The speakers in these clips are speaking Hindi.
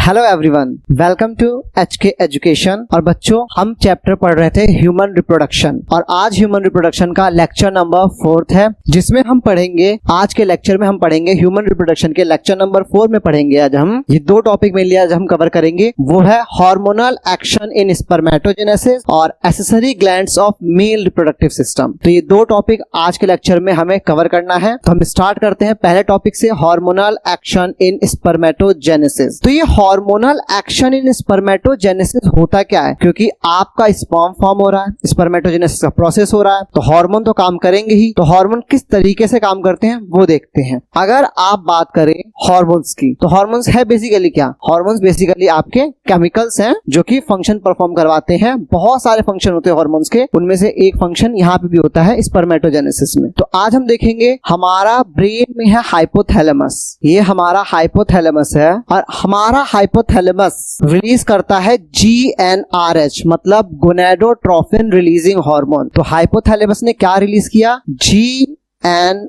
Hello everyone, welcome to HK education. और बच्चों, हम चैप्टर पढ़ रहे थे ह्यूमन रिप्रोडक्शन और आज ह्यूमन रिप्रोडक्शन का लेक्चर नंबर 4 है, जिसमें हम पढ़ेंगे आज के लेक्चर में हम पढ़ेंगे ह्यूमन रिप्रोडक्शन के लेक्चर नंबर 4 में पढ़ेंगे। आज हम ये दो टॉपिक में लिया आज हम कवर करेंगे, वो है हार्मोनल एक्शन इन स्पर्मेटोजेनेसिस और accessory glands of male reproductive system. तो ये दो टॉपिक आज के लेक्चर में हमें कवर करना है। तो हम स्टार्ट करते हैं पहले टॉपिक से, हार्मोनल एक्शन इन स्पर्मेटोजेनेसिस। तो ये हार्मोनल एक्शन इन स्पर्मेटोजेनेसिस होता क्या है? क्योंकि आपका स्पर्म फॉर्म हो रहा है, स्पर्मेटोजेनेसिस का प्रोसेस हो रहा है, तो हार्मोन तो काम करेंगे ही। तो हार्मोन किस तरीके से काम करते हैं वो देखते हैं। अगर आप बात करें हार्मोन्स की, तो हार्मोन्स है बेसिकली क्या? हार्मोन्स बेसिकली आपके केमिकल्स हैं जो कि फंक्शन परफॉर्म करवाते हैं। बहुत सारे फंक्शन होते हैं हार्मोन्स के, उनमें से एक फंक्शन यहाँ पे भी होता है स्पर्मेटोजेनेसिस में। तो आज हम देखेंगे, हमारा ब्रेन में है हाइपोथैलेमस, ये हमारा हाइपोथैलेमस है और हमारा हाइपोथैलेमस रिलीज करता है GnRH, मतलब गोनेडोट्रोफिन रिलीजिंग हार्मोन। तो हाइपोथैलेमस ने क्या रिलीज किया? GnRH,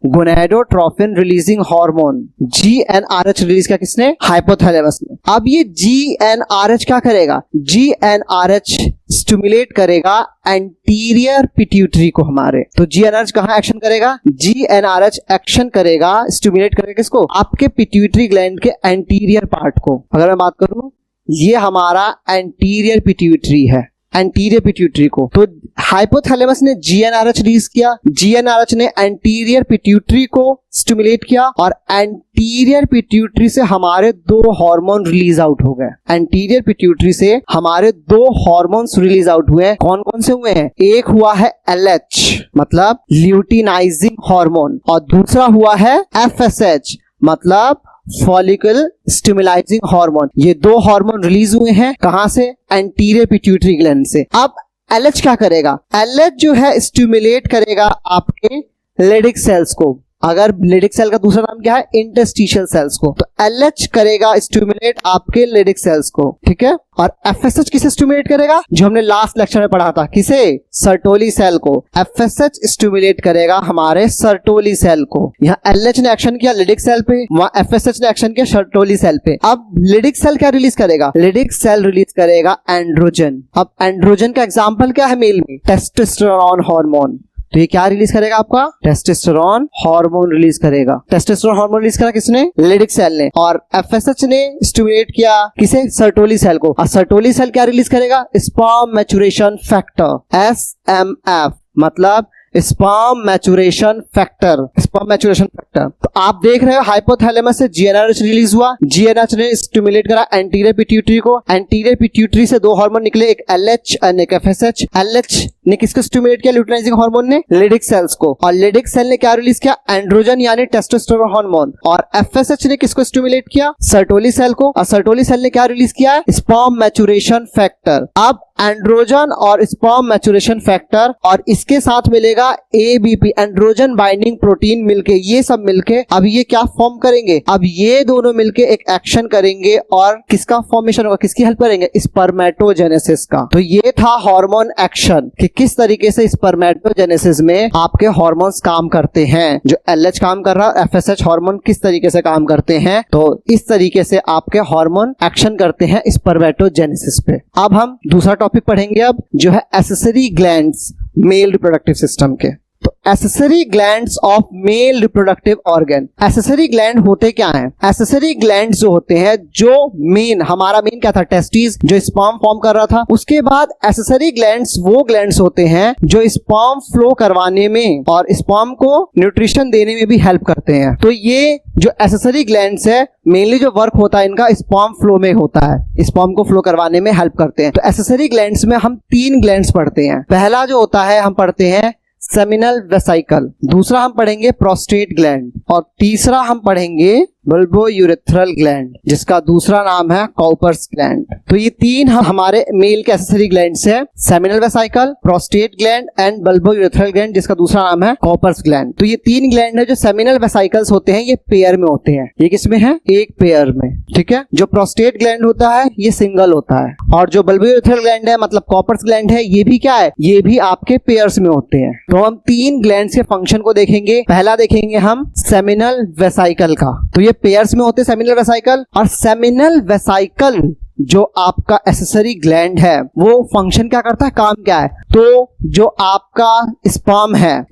gonadotrophin releasing hormone. GnRH release किया किसने? हाइपोथैलेमस ने। अब ये GnRH क्या करेगा? GnRH स्टिमुलेट करेगा एंटीरियर पिट्यूटरी को हमारे। तो GnRH कहां एक्शन करेगा? GnRH एक्शन करेगा, स्टिमुलेट करेगा किसको? आपके पिट्यूटरी ग्लैंड के एंटीरियर पार्ट को। अगर मैं बात करूं, ये हमारा एंटीरियर पिट्यूटरी है, एंटीरियर पिट्यूटरी को। तो हाइपोथैलेमस ने GnRH रिलीज किया, GnRH ने एंटीरियर पिट्यूटरी को स्टिमुलेट किया और एंटीरियर पिट्यूटरी से हमारे दो हार्मोन रिलीज आउट हो गए। एंटीरियर पिट्यूटरी से हमारे दो हार्मोन्स रिलीज आउट हुए हैं। कौन कौन से हुए हैं? एक हुआ है LH, मतलब ल्यूटिनाइजिंग हार्मोन, और दूसरा हुआ है FSH, मतलब फॉलिकल स्टिमुलाइजिंग हार्मोन। ये दो हार्मोन रिलीज हुए हैं कहां से? एंटीरियर पिट्यूटरी ग्लैंड से। अब LH क्या करेगा? LH जो है स्टिमुलेट करेगा आपके लेडिक सेल्स को। अगर लेडिक सेल का दूसरा नाम क्या है? इंटरस्टिशियल सेल्स को। तो LH करेगा स्टिमुलेट आपके लेडिक सेल्स को, ठीक है। और FSH किसे स्टिमुलेट करेगा? जो हमने लास्ट लेक्चर में पढ़ा था, किसे? सर्टोली सेल को। FSH स्टिमुलेट करेगा हमारे सर्टोली सेल को। यहाँ LH ने एक्शन किया लेडिक सेल पे, वहां FSH ने एक्शन किया सर्टोली सेल पे। अब लेडिक सेल क्या रिलीज करेगा? लेडिक सेल रिलीज करेगा एंड्रोजन। अब एंड्रोजन का एग्जाम्पल क्या है मेल में? Testosterone hormone. तो ये क्या रिलीज करेगा? आपका टेस्टोस्टेरोन हार्मोन रिलीज करेगा। टेस्टोस्टेरोन हार्मोन रिलीज करा किसने? लेडिक सेल ने। और FSH ने स्टिमुलेट किया किसे? सर्टोली सेल को। और सर्टोली सेल क्या रिलीज करेगा? स्पर्म मैच्योरेशन फैक्टर, SMF, मतलब sperm maturation factor, sperm maturation factor. तो आप देख रहे हो हाइपोथैलेमस से GnRH रिलीज हुआ, GnRH ने स्टिमुलेट करा एंटीरियर पिट्यूटरी को। एंटीरियर पिट्यूटरी से दो हार्मोन निकले, एक LH और एक FSH। LH ने किसको स्टिमुलेट किया? ल्यूटिनाइजिंग हार्मोन ने लेडिक सेल्स को। और लेडिक सेल ने क्या रिलीज किया? एंड्रोजन यानी टेस्टोस्टेरोन हार्मोन। और FSH ने किसको स्टिमुलेट किया? सर्टोली सेल को। और सर्टोली सेल ने क्या रिलीज किया? Sperm maturation factor. अब एंड्रोजन और स्पर्म मैच्योरेशन फैक्टर और इसके साथ मिलेगा ABP, एंड्रोजन बाइंडिंग प्रोटीन, मिलके ये सब मिलके अब ये क्या फॉर्म करेंगे? अब ये दोनों मिलके एक एक्शन करेंगे और किसका फॉर्मेशन होगा? किसकी हेल्प करेंगे? स्पर्मेटोजेनेसिस का। तो ये था हार्मोन एक्शन, कि किस तरीके से स्पर्मेटोजेनेसिस में आपके हार्मोन्स काम करते हैं। जो LH काम कर रहा है, FSH हार्मोन किस तरीके से काम करते हैं, तो इस तरीके से आपके हार्मोन एक्शन करते हैं स्पर्मेटोजेनेसिस पे। अब हम दूसरा टॉपिक पढ़ेंगे अब, जो है accessory glands male reproductive system के। तो accessory glands of male reproductive organ. Accessory gland होते क्या हैं? एसेसरी ग्लैंड्स जो होते हैं, जो मेन, हमारा मेन क्या था? टेस्टिस, जो स्पर्म फॉर्म कर रहा था। उसके बाद एसेसरी ग्लैंड्स वो ग्लैंड्स होते हैं जो स्पर्म फ्लो करवाने में और स्पर्म को न्यूट्रिशन देने में भी हेल्प करते हैं। तो ये जो एसेसरी ग्लैंड्स है, मेनली जो वर्क होता है इनका स्पर्म फ्लो में होता है, स्पर्म को फ्लो करवाने में हेल्प करते हैं। तो एसेसरी ग्लैंड्स में हम 3 ग्लैंड्स पढ़ते हैं। पहला जो होता है हम पढ़ते हैं सेमिनल वेसाइकल, दूसरा हम पढ़ेंगे प्रोस्टेट ग्लैंड, और तीसरा हम पढ़ेंगे बल्बोयूरेथ्रल ग्लैंड, जिसका दूसरा नाम है कॉपर्स ग्लैंड। तो ये 3 हमारे मेल के एसेसरी ग्लैंड्स है, seminal vesicle, prostate gland and bulbourethral gland, जिसका दूसरा नाम है कॉपर्स ग्लैंड। तो ये 3 ग्लैंड है। जो सेमिनल वेसाइकल्स होते हैं ये पेयर में होते हैं। ये किसमें है? एक पेयर में, ठीक है। जो प्रोस्टेट ग्लैंड होता है ये सिंगल होता है, और जो बल्बोयूरेथ्रल ग्लैंड है मतलब कॉपर्स ग्लैंड है, ये भी क्या है? ये भी आपके पेयर्स में होते हैं। तो हम 3 ग्लैंड्स के फंक्शन को देखेंगे। पहला देखेंगे हम सेमिनल वेसाइकल का। तो ये पेयर्स में होते हैं सेमिनल वेसाइकल। और सेमिनल वेसाइकल जो आपका एसेसरी ग्लैंड है वो फंक्शन क्या करता है, काम क्या है, तो जो आपका स्पर्म है,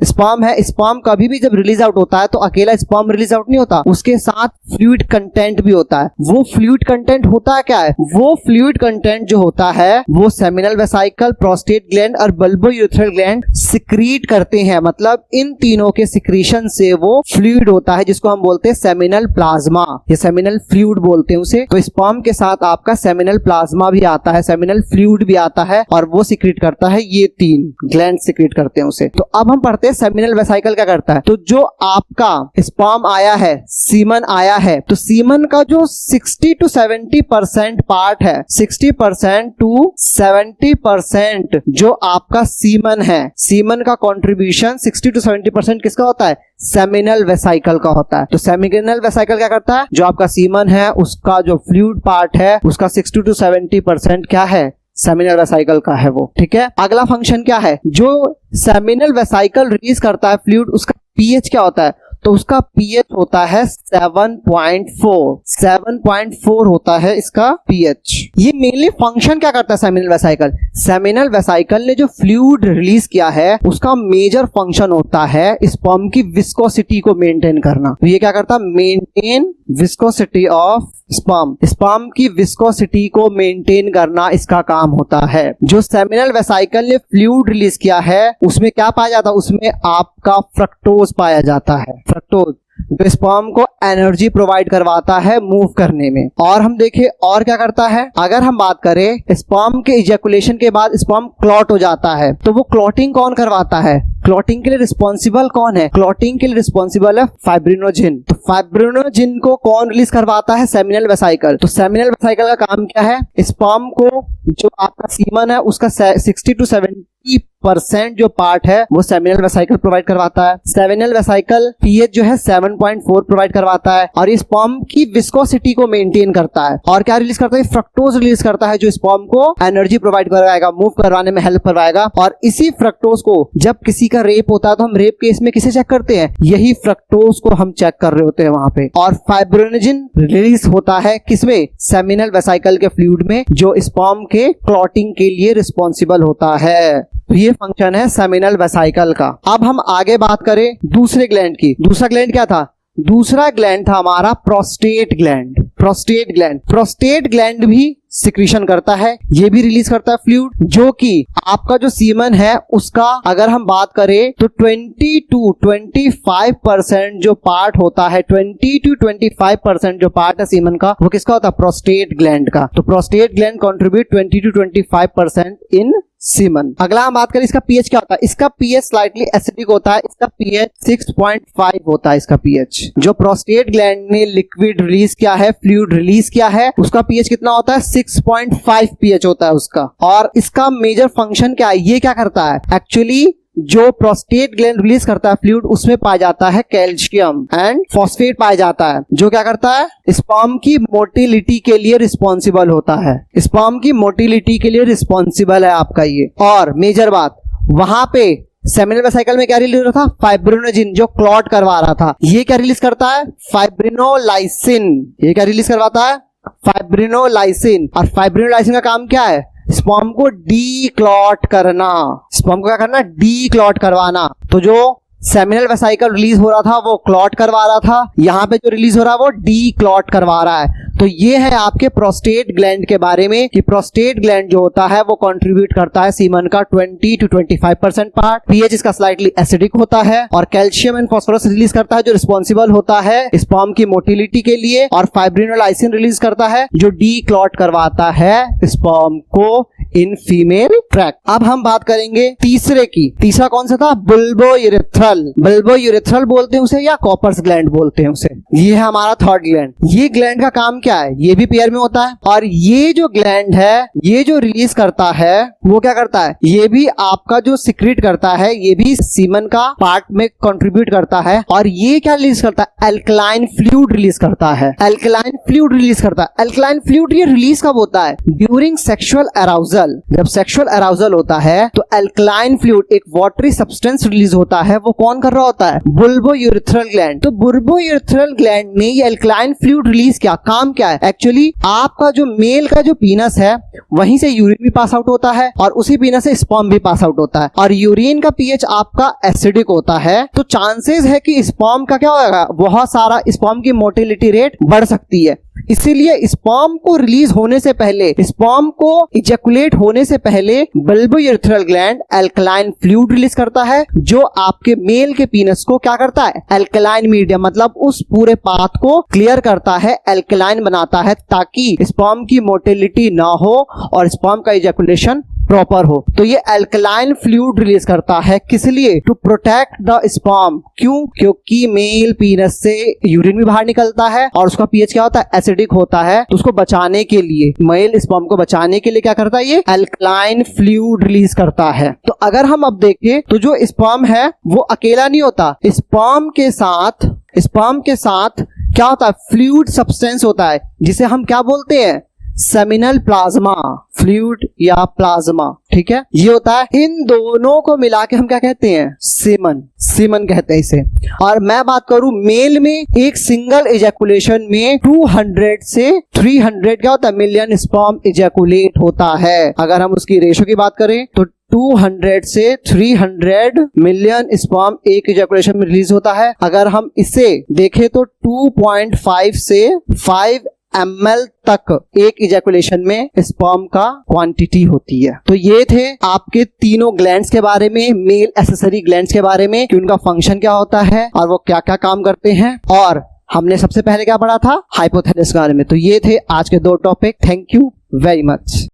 स्पर्म कभी भी जब रिलीज आउट होता है तो अकेला स्पर्म रिलीज आउट नहीं होता, उसके साथ फ्लूइड कंटेंट भी होता है। वो फ्लूइड कंटेंट होता है क्या है, वो फ्लूइड कंटेंट जो होता है वो सेमिनल वेसाइकल, प्रोस्टेट ग्लैंड और बल्बो यूरेथ्रल ग्लैंड सिक्रीट करते हैं। मतलब इन तीनों के सिक्रीशन से वो फ्लूइड होता है जिसको हम बोलते हैं सेमिनल प्लाज्मा, ये सेमिनल फ्लूइड बोलते हैं उसे। तो स्पर्म के साथ आपका सेमिनल प्लाज्मा भी आता है, सेमिनल फ्लूइड भी आता है और वो सिक्रीट करता है, ये तीन ग्लैंड सिक्रीट करते हैं उसे। तो अब हम पढ़ते हैं सेमिनल वेसाइकल क्या करता है। तो जो आपका स्पर्म आया है, सीमन आया है, तो सीमन का जो 60 to 70% पार्ट है, 60% to 70% जो आपका सीमन है, सीमन का कंट्रीब्यूशन 60 to 70% किसका होता है, सेमिनल वेसाइकल का होता है। तो सेमिनल वेसाइकल क्या करता है, जो आपका सीमन है उसका जो फ्लूइड पार्ट है उसका 60 to 70% क्या है, सेमिनल वेसाइकल का है वो। ठीक है, अगला फंक्शन क्या है, जो सेमिनल वेसाइकल रिलीज करता है फ्लूइड, उसका पीएच क्या होता है, तो उसका पीएच होता है 7.4 होता है इसका पीएच। ये मेनली फंक्शन क्या करता है सेमिनल वेसाइकल, सेमिनल वेसाइकल ने जो फ्लूइड रिलीज किया है उसका मेजर फंक्शन होता है स्पर्म की विस्कोसिटी को मेंटेन करना। तो ये क्या करता है, maintain viscosity of sperm, sperm की विस्कोसिटी को मेंटेन करना इसका काम होता है। जो सेमिनल वेसाइकल ने फ्लूइड रिलीज किया है उसमें क्या पाया जाता है, उसमें आपका फ्रक्टोज पाया जाता है। फ्रक्टोज जो स्पर्म को एनर्जी प्रोवाइड करवाता है मूव करने में। और हम देखें और क्या करता है, अगर हम बात करें स्पर्म के इजैकुलेशन के बाद स्पर्म क्लॉट हो जाता है, तो वो क्लॉटिंग कौन करवाता है, क्लॉटिंग के लिए रिस्पॉन्सिबल कौन है, क्लॉटिंग के लिए रिस्पॉन्सिबल है फाइब्रिनोजिन। तो फाइब्रिनोजिन को कौन रिलीज करवाता है, सेमिनल वेसाइकल। तो सेमिनल वेसाइकल का काम क्या है, स्पर्म को जो आपका सीमन है उसका 60 to 70% जो पार्ट है वो सेमिनल वेसाइकल प्रोवाइड करवाता है। सेमिनल वेसाइकल पीएच जो है 7.4 प्रोवाइड करवाता है और ये स्पर्म की विस्कोसिटी को मेंटेन करता है। और क्या रिलीज करता है, फ्रक्टोज रिलीज करता है जो स्पर्म को एनर्जी प्रोवाइड करवाएगा, मूव करवाने में हेल्प करवाएगा। और इसी फ्रक्टोज को जब किसी का रेप होता है तो हम रेप केस में किसे चेक करते हैं, यही फ्रक्टोज को हम चेक कर रहे होते हैं वहां पे। और फाइब्रिनोजिन रिलीज होता है किसमें, सेमिनल वेसाइकल के फ्लूइड में, जो स्पर्म के क्लॉटिंग के लिए रिस्पॉन्सिबल होता है। तो ये फंक्शन है सेमिनल वेसाइकल का। अब हम आगे बात करें दूसरे ग्लैंड की। दूसरा ग्लैंड क्या था, दूसरा ग्लैंड था हमारा प्रोस्टेट ग्लैंड। प्रोस्टेट ग्लैंड भी सिक्रीशन करता है, ये भी रिलीज करता है फ्लूइड, जो कि आपका जो सीमन है उसका अगर हम बात करें तो 20 to 25% जो पार्ट होता है, 20 to 25% जो पार्ट है सीमन का वो किसका होता है, प्रोस्टेट ग्लैंड का। तो prostate gland contribute 20 to 25% in semen. अगला हम बात करें इसका पीएच क्या होता है, इसका पीएच स्लाइटली एसिडिक होता है, इसका पीएच 6.5 होता है इसका पीएच। जो प्रोस्टेट ग्लैंड ने लिक्विड रिलीज किया है, फ्लूइड रिलीज किया है, उसका पीएच कितना होता है, 6.5 पीएच होता है उसका। और इसका मेजर फंक्शन क्या है, ये क्या करता है, एक्चुअली जो प्रोस्टेट ग्लैंड रिलीज करता है फ्लूइड उसमें पाया जाता है कैल्शियम एंड फॉस्फेट पाया जाता है, जो क्या करता है, स्पर्म की मोटिलिटी के लिए रिस्पॉन्सिबल होता है। स्पर्म की मोटिलिटी के लिए रिस्पॉन्सिबल है आपका ये। और मेजर बात, वहां पे सेमिनल वेसाइकल में क्या रिलीज हो रहा था, फाइब्रिनोजिन जो क्लॉट करवा रहा था, ये क्या रिलीज करता है, फाइब्रिनोलाइसिन। ये क्या रिलीज करवाता है, फाइब्रिनोलाइसिन। और फाइब्रिनोलाइसिन का काम क्या है, स्पर्म को डी क्लॉट करना, स्पर्म को क्या करना, डी क्लॉट करवाना। तो जो सेमिनल वेसाइकल रिलीज हो रहा था वो क्लॉट करवा रहा था, यहाँ पे जो रिलीज हो रहा है वो डी क्लॉट करवा रहा है। तो ये है आपके प्रोस्टेट ग्लैंड के बारे में कि प्रोस्टेट ग्लैंड जो होता है वो कंट्रीब्यूट करता है सीमन का 20 to 25% पार्ट। पीएच इसका स्लाइटली एसिडिक होता है और कैल्शियम एंड फास्फोरस रिलीज करता है जो रिस्पॉन्सिबल होता है स्पर्म की मोटिलिटी के लिए। और फाइब्रिनोलाइसिन रिलीज करता है जो डी क्लॉट करवाता है स्पर्म को इन फीमेल ट्रैक। अब हम बात करेंगे तीसरे की। तीसरा कौन सा था, बुल्बो यूरेथ्रल। बुल्बो यूरेथ्रल बोलते हैं उसे या कॉपर्स ग्लैंड बोलते हैं उसे। ये है हमारा थर्ड ग्लैंड। ये ग्लैंड का काम क्या है, ये भी पेयर में होता है। और ये जो ग्लैंड है ये जो रिलीज करता है वो क्या करता है, ये भी आपका जो सिक्रीट करता है, ये भी सीमन का पार्ट में कंट्रीब्यूट करता है। और ये क्या रिलीज करता है, एल्कलाइन फ्लूइड रिलीज करता है। एल्कलाइन फ्लूइड रिलीज करता है। एल्कलाइन फ्लूइड ये रिलीज कब होता है, ड्यूरिंग सेक्सुअल अराउजल। अराउजल, जब सेक्सुअल अराउजल होता है तो एल्कलाइन फ्लूइड, एक वाटरी सब्सटेंस रिलीज होता है, वो कौन कर रहा होता है? बुल्बोयूरेथ्रल ग्लैंड। तो बुल्बोयूरेथ्रल ग्लैंड ने ये एल्कलाइन फ्लूइड रिलीज किया, काम क्या है? एक्चुअली आपका जो मेल का जो पीनस है वहीं से यूरिन भी पास आउट होता है और उसी पीनस से स्पर्म भी पास आउट होता है, और यूरिन का पीएच आपका एसिडिक होता है, तो चांसेस है कि स्पर्म का क्या होगा, बहुत सारा स्पर्म की मोटिलिटी रेट बढ़ सकती है। इसीलिए स्पर्म को रिलीज होने से पहले, स्पर्म को इजैकुलेट होने से पहले बुल्बोयूरेथ्रल ग्लैंड एल्कलाइन फ्लूइड रिलीज करता है, जो आपके मेल के पीनस को क्या करता है? एल्कलाइन मीडियम, मतलब उस पूरे पाथ को क्लियर करता है, एल्कलाइन बनाता है, ताकि स्पर्म की मोटिलिटी ना हो और स्पर्म का इजैकुलेशन प्रॉपर हो। तो ये एल्कलाइन फ्लूइड रिलीज करता है, किस लिए? To protect the sperm. क्यों? क्योंकि मेल पीनस से यूरिन भी बाहर निकलता है और उसका पीएच क्या होता है? एसिडिक होता है। तो उसको बचाने के लिए, मेल स्पर्म को बचाने के लिए क्या करता है? ये एल्कलाइन फ्लूइड रिलीज करता है। तो अगर हम अब देखें तो जो स्पर्म है वो अकेला नहीं होता, स्पर्म के साथ क्या होता है? फ्लूइड सब्सटेंस होता है, जिसे हम क्या बोलते हैं? सेमिनल प्लाज्मा फ्लूइड या प्लाज्मा, ठीक है, ये होता है। इन दोनों को मिला के हम क्या कहते हैं? सीमन कहते हैं इसे। और मैं बात करूं मेल में, एक सिंगल इजैकुलेशन में 200 से 300 क्या होता है? मिलियन स्पर्म इजैकुलेट होता है। अगर हम उसकी रेशो की बात करें तो 200 से 300 मिलियन स्पर्म एक इजैकुलेशन में रिलीज होता है। अगर हम इसे देखें तो 2.5 से 5 ml तक एक इजैकुलेशन में स्पर्म का क्वांटिटी होती है। तो ये थे आपके तीनों ग्लैंड्स के बारे में, मेल एक्सेसरी ग्लैंड्स के बारे में, कि उनका फंक्शन क्या होता है और वो क्या क्या काम करते हैं। और हमने सबसे पहले क्या पढ़ा था? हाइपोथैलेमस के बारे में। तो ये थे आज के 2 topic. Thank you very much.